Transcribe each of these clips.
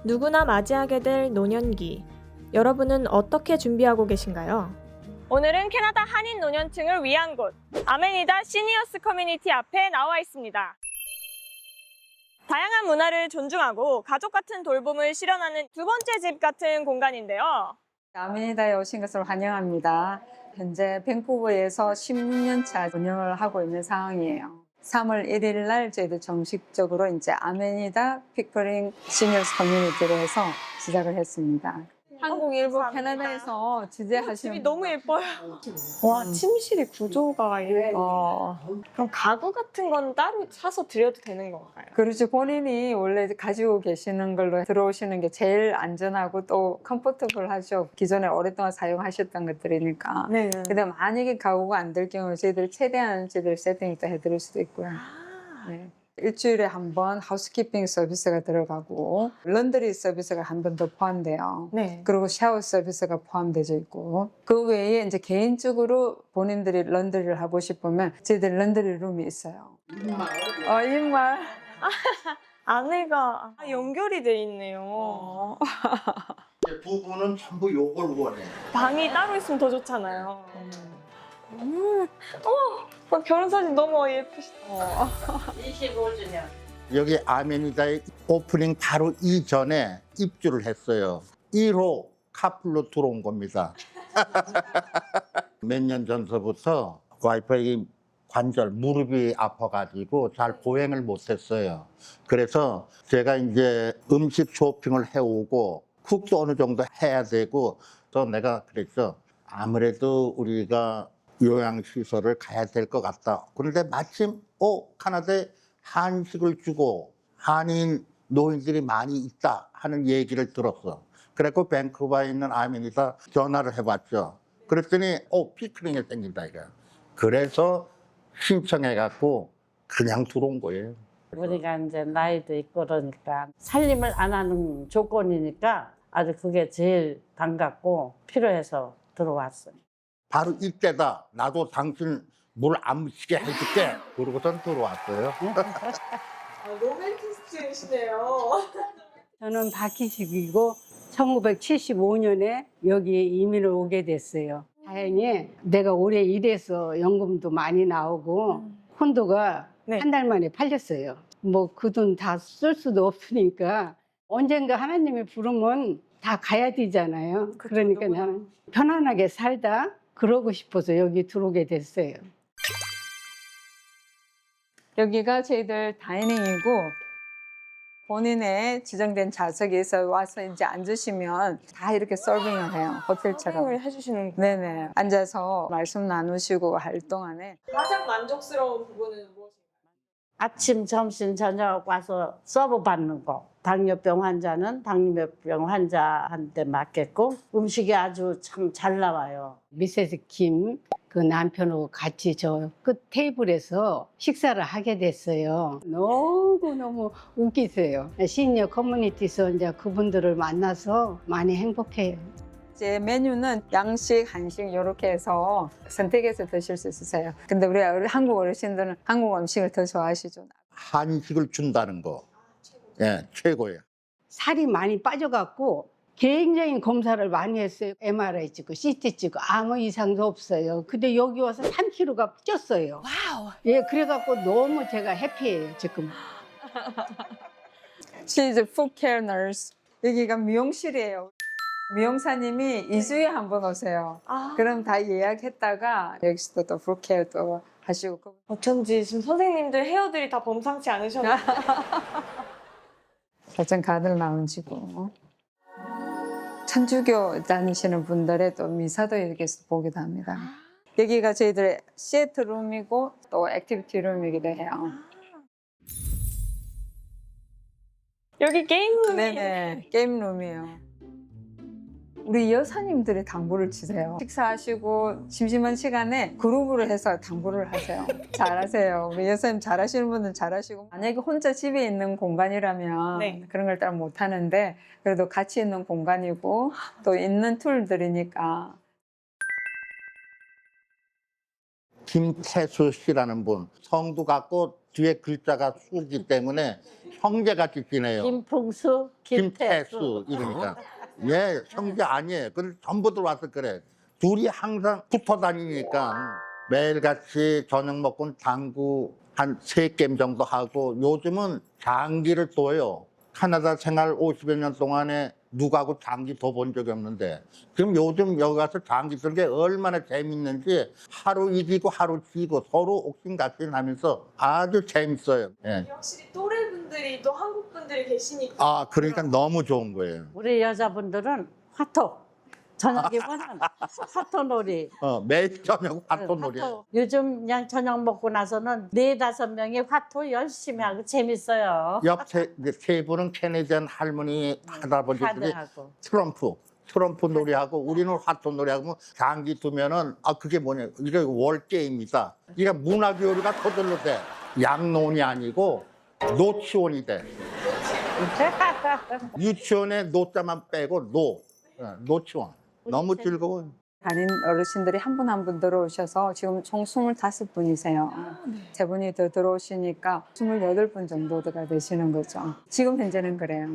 누구나 맞이하게 될 노년기. 여러분은 어떻게 준비하고 계신가요? 오늘은 캐나다 한인 노년층을 위한 곳, 아메니다 시니어스 커뮤니티 앞에 나와 있습니다. 다양한 문화를 존중하고 가족 같은 돌봄을 실현하는 두 번째 집 같은 공간인데요. 아메니다에 오신 것을 환영합니다. 현재 밴쿠버에서 16년 차 운영을 하고 있는 상황이에요. 3월 1일 날 저희도 정식적으로 이제 아메니다 피커링 시니어스 커뮤니티로 해서 시작을 했습니다. 한국, 일본, 감사합니다. 캐나다에서 지재하시는 집이 너무 예뻐요. 와, 침실의 구조가 예뻐. 그럼 가구 같은 건 따로 사서 드려도 되는 건가요? 그렇죠. 본인이 원래 가지고 계시는 걸로 들어오시는 게 제일 안전하고 또 컴포터블하죠. 기존에 오랫동안 사용하셨던 것들이니까. 네. 근데 만약에 가구가 안 될 경우 저희들 최대한 저희들 세팅을 또 해드릴 수도 있고요. 네. 일주일에 한 번 하우스키핑 서비스가 들어가고 런드리 서비스가 한 번 더 포함돼요. 네. 그리고 샤워 서비스가 포함되어 있고 그 외에 이제 개인적으로 본인들이 런드리를 하고 싶으면 저희들 런드리 룸이 있어요. 인말. 안에가 연결이 돼 있네요. 부부는 전부 요걸 원해. 방이 따로 있으면 더 좋잖아요. 결혼 사진 너무 예쁘시다. 25주년. 여기 아메니다의 오프닝 바로 이전에 입주를 했어요. 1호 카풀로 들어온 겁니다. 몇 년 전서부터 와이프의 관절, 무릎이 아파가지고 잘 보행을 못했어요. 그래서 제가 이제 음식 쇼핑을 해오고 쿡도 어느 정도 해야 되고 또 내가 그랬죠. 아무래도 우리가 요양시설을 가야 될 것 같다. 그런데 마침 캐나다에 한식을 주고 한인 노인들이 많이 있다 하는 얘기를 들었어. 그래서 밴쿠버에 있는 아메니다 전화를 해봤죠. 그랬더니 피크닉이 생긴다 이거. 그래서 신청해갖고 그냥 들어온 거예요. 우리가 이제 나이도 있고 그러니까 살림을 안 하는 조건이니까 아주 그게 제일 반갑고 필요해서 들어왔어요. 바로 이때다. 나도 당신 물 안 묻히게 해줄게. 그러고선 들어왔어요. 로맨티스트이시네요. 저는 박희식이고 1975년에 여기 이민을 오게 됐어요. 다행히 내가 오래 일해서 연금도 많이 나오고 콘도가 네. 한 달 만에 팔렸어요. 뭐 그 돈 다 쓸 수도 없으니까 언젠가 하나님이 부르면 다 가야 되잖아요. 그러니까 나는 편안하게 살다 그러고 싶어서 여기 들어오게 됐어요. 여기가 저희들 다이닝이고 본인의 지정된 좌석에서 와서 이제 앉으시면 다 이렇게 서빙을 해요. 호텔처럼. 서빙을 해주시는 네네. 앉아서 말씀 나누시고 할 동안에 가장 만족스러운 부분은 무엇인가요? 아침, 점심, 저녁 와서 서브 받는 거. 당뇨병 환자는 당뇨병 환자한테 맞겠고 음식이 아주 참 잘 나와요. 미세스 김 그 남편하고 같이 저 끝 테이블에서 식사를 하게 됐어요. 너무너무 웃기세요. 시니어 커뮤니티에서 이제 그분들을 만나서 많이 행복해요. 제 메뉴는 양식, 한식 이렇게 해서 선택해서 드실 수 있으세요. 근데 우리 한국 어르신들은 한국 음식을 더 좋아하시죠. 한식을 준다는 거. 예, 최고예요. 살이 많이 빠져갖고 굉장히 검사를 많이 했어요. MRI 찍고 CT 찍고 아무 이상도 없어요. 근데 여기 와서 3kg가 쪘어요. 와우. 예, 그래갖고 너무 제가 해피해요, 지금. She's a food care nurse. 여기가 미용실이에요. 미용사님이 2주에 한 번 오세요. 그럼 다 예약했다가 여기서도 또 food care 또 하시고. 어쩐지 지금 선생님들 헤어들이 다 범상치 않으셨나요? 사전 가들 라운지고. 천주교 다니시는 분들의 또 미사도 여기서 보기도 합니다. 여기가 저희들의 시애트 룸이고 또 액티비티 룸이기도 해요. 여기 게임룸이 네네, 게임 룸이에요. 우리 여사님들이 당구를 치세요. 식사하시고 심심한 시간에 그룹으로 해서 당구를 하세요. 잘하세요. 우리 여사님 잘하시는 분은 잘하시고 만약에 혼자 집에 있는 공간이라면 네. 그런 걸 따로 못하는데 그래도 같이 있는 공간이고 또 있는 툴들이니까. 김태수 씨라는 분 성도 같고 뒤에 글자가 수기 때문에 형제같이 지내요. 김풍수, 김태수. 김태수 이러니까. 예, 형제 아니에요. 근데 전부 들어와서 그래. 둘이 항상 붙어 다니니까 매일같이 저녁 먹고는 당구 한 3게임 정도 하고 요즘은 장기를 둬요. 캐나다 생활 50여 년 동안에 누구하고 장기 더 본 적이 없는데 지금 요즘 여기 가서 장기 두는 게 얼마나 재밌는지 하루 이기고 하루 지고 서로 옥신각신하면서 아주 재밌어요. 예. 확실히 또래분들이 또 한국 분들이 계시니까 아, 그러니까 너무 좋은 거예요. 우리 여자분들은 화토. 저녁이면 화토놀이. 매일 저녁 화토놀이. 화토. 요즘 그냥 저녁 먹고 나서는 4-5명이 화토 열심히 하고 재밌어요. 옆 세 분은 캐네디안 할머니 할아버지들이 카드하고. 트럼프 놀이하고 우리는 화토 놀이하고 장기 두면은 그게 뭐냐 이게 월게임이다. 이게 문화교류가 터들로 돼. 양론이 아니고 노치원이 돼. 유치원에 노자만 빼고 노치원. 너무 즐거워요. 다른 어르신들이 한 분 한 분 들어오셔서 지금 총 25분이세요. 세 분이 더 들어오시니까 28분 정도가 되시는 거죠. 지금 현재는 그래요.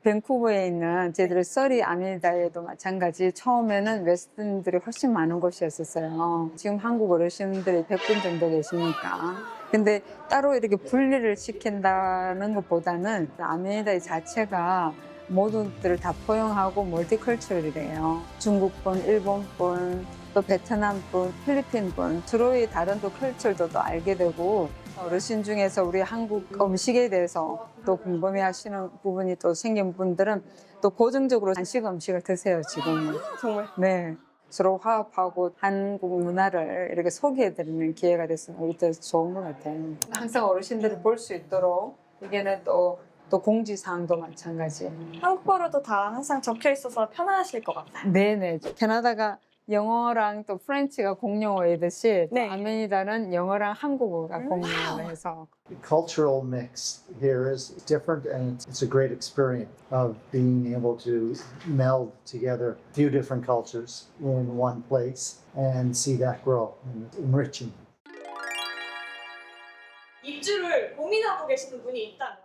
밴쿠버에 있는 저희들 서리 아메리다에도 마찬가지 처음에는 웨스턴들이 훨씬 많은 곳이었어요. 지금 한국 어르신들이 100분 정도 계시니까. 근데 따로 이렇게 분리를 시킨다는 것보다는 아메리다 자체가 모두들을 다 포용하고 멀티컬처럴이래요. 중국분, 일본분, 또 베트남분, 필리핀분, 서로의 다른 또 컬처도 알게 되고 어르신 중에서 우리 한국 음식에 대해서 또 궁금해하시는 부분이 또 생긴 분들은 또 고정적으로 한식 음식을 드세요 지금은. 정말 네. 서로 화합하고 한국 문화를 이렇게 소개해드리는 기회가 됐으면 오히려 좋은 것 같아요. 항상 어르신들이 볼 수 있도록 이게는 또 공지사항도 마찬가지예요. 한국어로도 다 항상 적혀 있어서 편하실 것 같아요. 네네. 캐나다가 영어랑 또 프렌치가 공용어이듯이 네. 아메리다는 영어랑 한국어가 공용어해서 The cultural mix here is different, and it's a great experience of being able to meld together a few different cultures in one place and see that grow and it's enriching. 입주를 고민하고 계시는 분이 있다면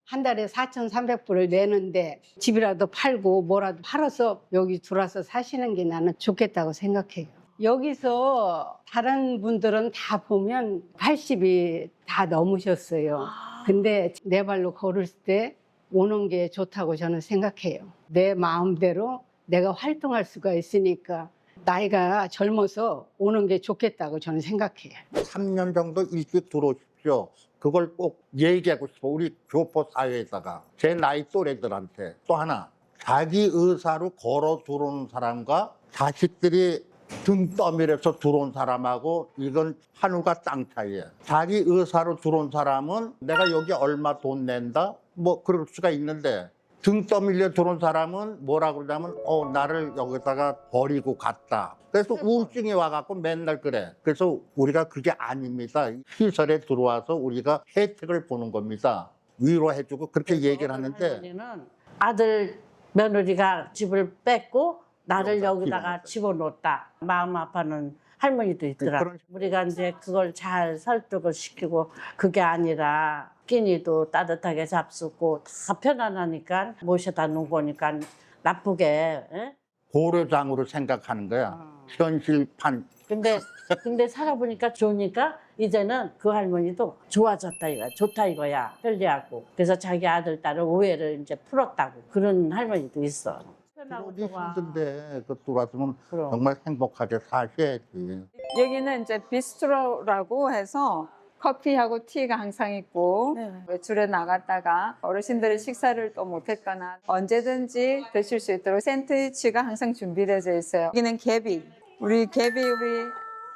한 달에 4,300불을 내는데 집이라도 팔고 뭐라도 팔아서 여기 들어와서 사시는 게 나는 좋겠다고 생각해요. 여기서 다른 분들은 다 보면 80이 다 넘으셨어요. 근데 내 발로 걸을 때 오는 게 좋다고 저는 생각해요. 내 마음대로 내가 활동할 수가 있으니까 나이가 젊어서 오는 게 좋겠다고 저는 생각해요. 3년 정도 일찍 들어오십시오. 그걸 꼭 얘기하고 싶어. 우리 교포 사회에다가 제 나이 또래들한테. 또 하나, 자기 의사로 걸어 들어오는 사람과 자식들이 등 떠밀어서 들어온 사람하고 이건 하늘과 땅 차이예요. 자기 의사로 들어온 사람은 내가 여기 얼마 돈 낸다? 뭐 그럴 수가 있는데 등 떠밀려 들어온 사람은 뭐라 그러냐면 나를 여기다가 버리고 갔다. 그래서 우울증이 와갖고 맨날 그래. 그래서 우리가 그게 아닙니다. 시설에 들어와서 우리가 혜택을 보는 겁니다. 위로해주고 그렇게 얘기를 하는데 할머니는 아들 며느리가 집을 뺏고 나를 여기다 여기다가 집어넣었어요. 집어넣었다. 마음 아파하는 할머니도 있더라. 그런 우리가 이제 그걸 잘 설득을 시키고 그게 아니라 끼니도 따뜻하게 잡수고 다 편안하니까 모셔다 놓은 거니까 나쁘게. 에? 고려장으로 생각하는 거야. 현실판. 근데 살아보니까 좋으니까 이제는 그 할머니도 좋아졌다 이거야. 좋다 이거야. 편리하고. 그래서 자기 아들, 딸을 오해를 이제 풀었다고. 그런 할머니도 있어. 편하고 그러기 좋아. 힘든데 그 들어왔으면 그럼. 정말 행복하게 사셔야지. 여기는 이제 비스트로라고 해서 커피하고 티가 항상 있고 네. 외출에 나갔다가 어르신들이 식사를 또 못했거나 언제든지 드실 수 있도록 샌드위치가 항상 준비되어 있어요. 여기는 개비. 우리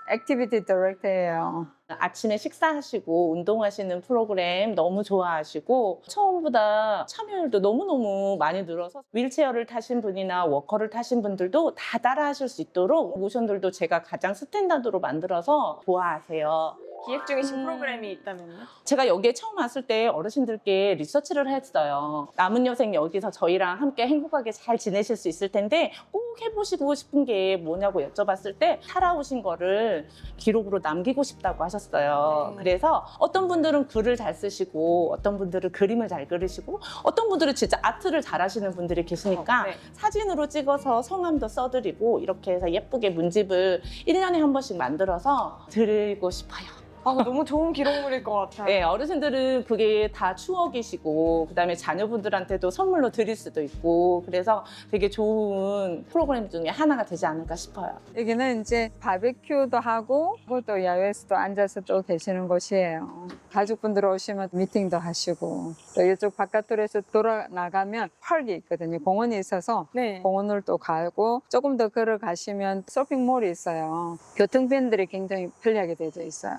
액티비티 디렉터예요. 아침에 식사하시고 운동하시는 프로그램 너무 좋아하시고 처음보다 참여율도 너무너무 많이 늘어서 휠체어를 타신 분이나 워커를 타신 분들도 다 따라하실 수 있도록 모션들도 제가 가장 스탠다드로 만들어서 좋아하세요. 기획 중이신 프로그램이 있다면요? 제가 여기에 처음 왔을 때 어르신들께 리서치를 했어요. 남은 여생 여기서 저희랑 함께 행복하게 잘 지내실 수 있을 텐데 꼭 꼭 해보시고 싶은 게 뭐냐고 여쭤봤을 때 살아오신 거를 기록으로 남기고 싶다고 하셨어요. 그래서 어떤 분들은 글을 잘 쓰시고 어떤 분들은 그림을 잘 그리시고 어떤 분들은 진짜 아트를 잘 하시는 분들이 계시니까 네. 사진으로 찍어서 성함도 써드리고 이렇게 해서 예쁘게 문집을 1년에 한 번씩 만들어서 드리고 싶어요. 너무 좋은 기록물일 것 같아요. 네, 어르신들은 그게 다 추억이시고 그다음에 자녀분들한테도 선물로 드릴 수도 있고 그래서 되게 좋은 프로그램 중에 하나가 되지 않을까 싶어요. 여기는 이제 바베큐도 하고 또 야외에서도 앉아서 또 계시는 곳이에요. 가족분들 오시면 미팅도 하시고 또 이쪽 바깥으로서 돌아 나가면 파크가 있거든요. 공원이 있어서 네. 공원을 또 가고 조금 더 걸어가시면 쇼핑몰이 있어요. 교통편들이 굉장히 편리하게 되어 있어요.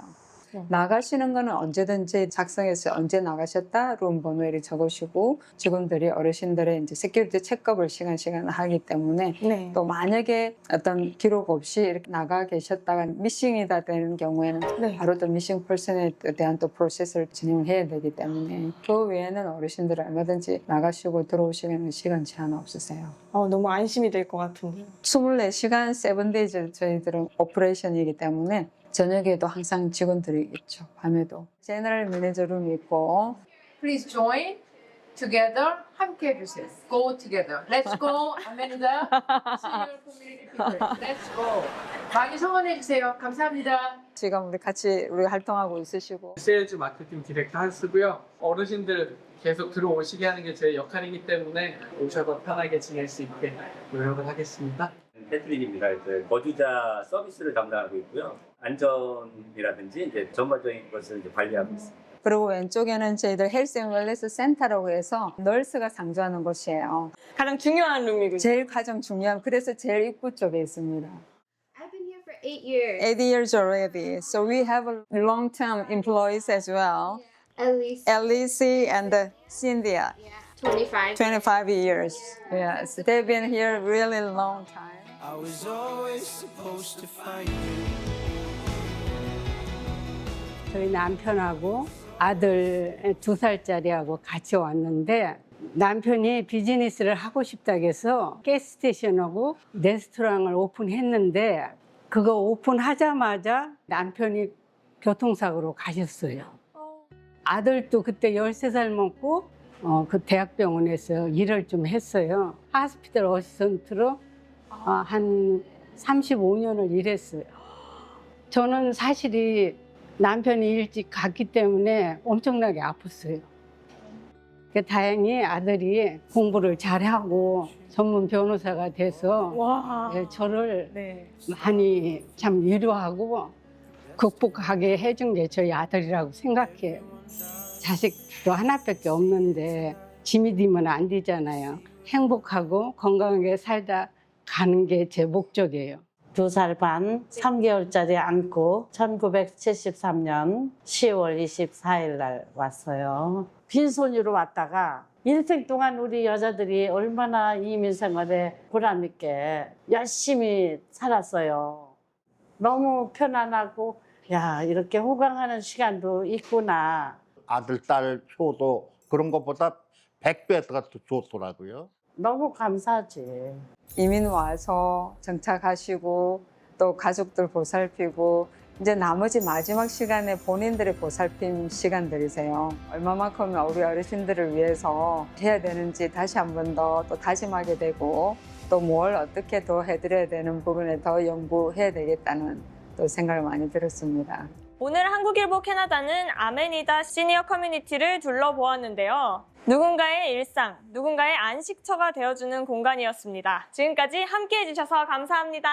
나가시는 거는 언제든지 작성해서 언제 나가셨다 룸 번호 이렇게 적으시고 직원들이 어르신들의 이제 세큐리티 체크업을 시간 하기 때문에 네. 또 만약에 어떤 기록 없이 이렇게 나가 계셨다가 미싱이다 되는 경우에는 네. 바로 또 미싱 퍼슨에 대한 또 프로세스를 진행을 해야 되기 때문에 그 외에는 어르신들은 얼마든지 나가시고 들어오시면 시간 제한 없으세요. 너무 안심이 될 것 같은데요. 24시간 7days 저희들은 오퍼레이션이기 때문에 저녁에도 항상 직원들이 있죠. 밤에도. 제너럴 매니저 룸이 있고 Please join together. 함께 해주세요. Go together. Let's go. 아메리다. Senior Community People. Let's go. 많이 성원해 주세요. 감사합니다. 지금 우리 같이 우리 활동하고 있으시고 세일즈 마케팅 디렉터 한스고요. 어르신들 계속 들어오시게 하는 게 제 역할이기 때문에 오셔서 편하게 지낼 수 있게 노력을 하겠습니다. 패트릭입니다. 이제 거주자 서비스를 담당하고 있고요. 안전이라든지 이제 전반적인 것을 이제 관리하고 있습니다. 그리고 왼쪽에는 저희들 헬스 앤 웰리스 센터라고 해서 널스가 상주하는 곳이에요. 가장 중요한 룸이군요. 제일 가장 중요한 그래서 제일 입구 쪽에 있습니다. I've been here for 8 years. 8 years already. So we have long-term employees as well. At least. Elise and Cynthia. Yeah. 25. 25 years. Yes. They've been here really long time. I was always supposed to find you. 저희 남편하고 아들 2살짜리하고 같이 왔는데 남편이 비즈니스를 하고 싶다고 해서 가스스테이션하고 레스토랑을 오픈했는데 그거 오픈하자마자 남편이 교통사고로 가셨어요. 아들도 그때 13살 먹고 그 대학병원에서 일을 좀 했어요. 하스피털 어시스턴트로 한 35년을 일했어요. 저는 사실이 남편이 일찍 갔기 때문에 엄청나게 아팠어요. 다행히 아들이 공부를 잘하고 전문 변호사가 돼서 와. 저를 네. 많이 참 위로하고 극복하게 해준 게 저희 아들이라고 생각해요. 자식도 하나밖에 없는데 짐이 되면 안 되잖아요. 행복하고 건강하게 살다 가는 게 제 목적이에요. 2살 반 3개월짜리 안고 1973년 10월 24일 날 왔어요. 빈손으로 왔다가 인생 동안 우리 여자들이 얼마나 이민 생활에 보람 있게 열심히 살았어요. 너무 편안하고 야 이렇게 호강하는 시간도 있구나. 아들, 딸 효도 그런 것보다 100배 더 좋더라고요. 너무 감사하지. 이민 와서 정착하시고 또 가족들 보살피고 이제 나머지 마지막 시간에 본인들의 보살핌 시간들이세요. 얼마만큼 우리 어르신들을 위해서 해야 되는지 다시 한 번 더 또 다짐하게 되고 또 뭘 어떻게 더 해드려야 되는 부분에 더 연구해야 되겠다는 또 생각을 많이 들었습니다. 오늘 한국일보 캐나다는 아메니다 시니어 커뮤니티를 둘러보았는데요. 누군가의 일상, 누군가의 안식처가 되어주는 공간이었습니다. 지금까지 함께해 주셔서 감사합니다.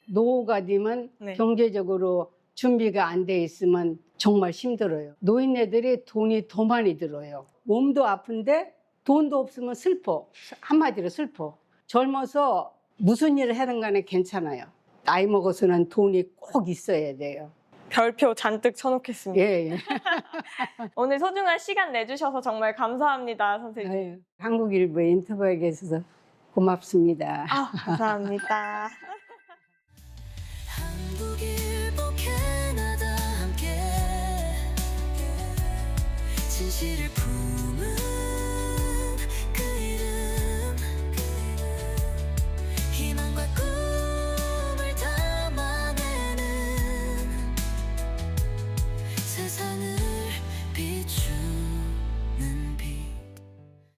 노후가 되면 네. 경제적으로 준비가 안 돼 있으면 정말 힘들어요. 노인네들이 돈이 더 많이 들어요. 몸도 아픈데 돈도 없으면 슬퍼. 한마디로 슬퍼. 젊어서 무슨 일을 하든 간에 괜찮아요. 나이 먹어서는 돈이 꼭 있어야 돼요. 별표 잔뜩 쳐놓겠습니다. 예. 오늘 소중한 시간 내주셔서 정말 감사합니다, 선생님. 아유, 한국일보에 인터뷰에 계셔서 고맙습니다. 감사합니다. 한국일보 캐나다 함께 진실을